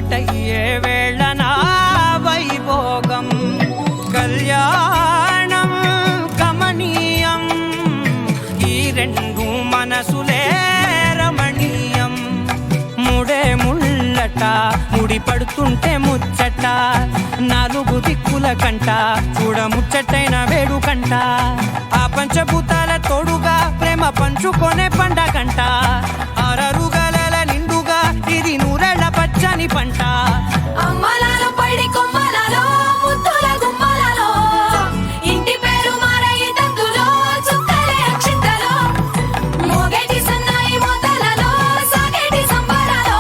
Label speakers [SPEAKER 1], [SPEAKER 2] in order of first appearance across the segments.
[SPEAKER 1] ఒక్కటయ్యే వేళ నా వైభోగం కళ్యాణం కమనీయం ఈ రెండు మనసులే రమణీయం ముడే ముళ్ళట ముడి పడుతుంటే ముచ్చట నాలుగు దిక్కుల కంట చూడ ముచ్చటైన వేడుకంట ఆ పంచభూతాల తోడుగా ప్రేమ పంచుకొనే పండగంట ఆరరుగల నిండుగా ఇది నూరెళ్ళ పచ్చని పంట
[SPEAKER 2] అమ్మలాలో పడి కొమ్మలలో ముద్దుల గుమ్మలలో ఇంటి పేరు మారయి తందులో చుక్కలే అక్షింతలో మోగేటి సన్నాయి మోతలలో సాగేటి సంబరాలో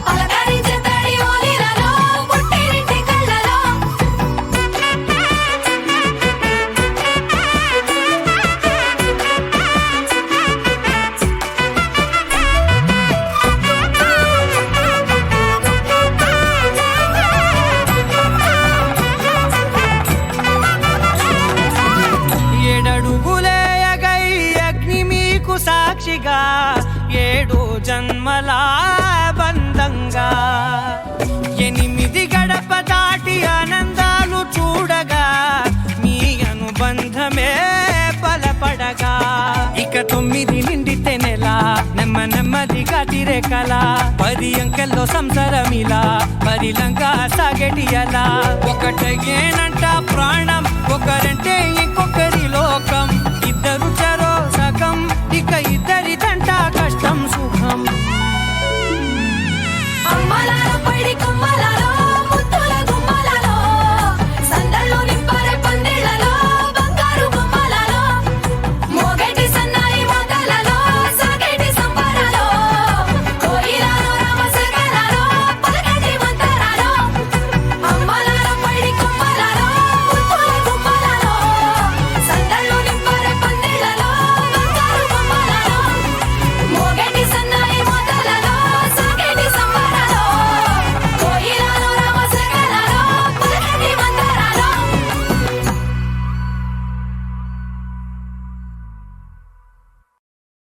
[SPEAKER 2] పలకరించే తడి ఓలిలలో పుట్టినింటి కళ్ళలో
[SPEAKER 1] ఏడడుగులేయగై అగ్ని మీకు సాక్షిగా ఏడు జన్మల బంధంగా ఎనిమిది గడప దాటి ఆనందాలు చూడగా మీ అనుబంధమే బలపడగా ఇక 9 నిండితే నెల నెమ్మదిగా తిరేకల 10 అంకెల్లో సంసారమిలా పరిలంగా సాగేటి అలా ఒకటేనంట ప్రాణం ఒకరంటే ఇంకొక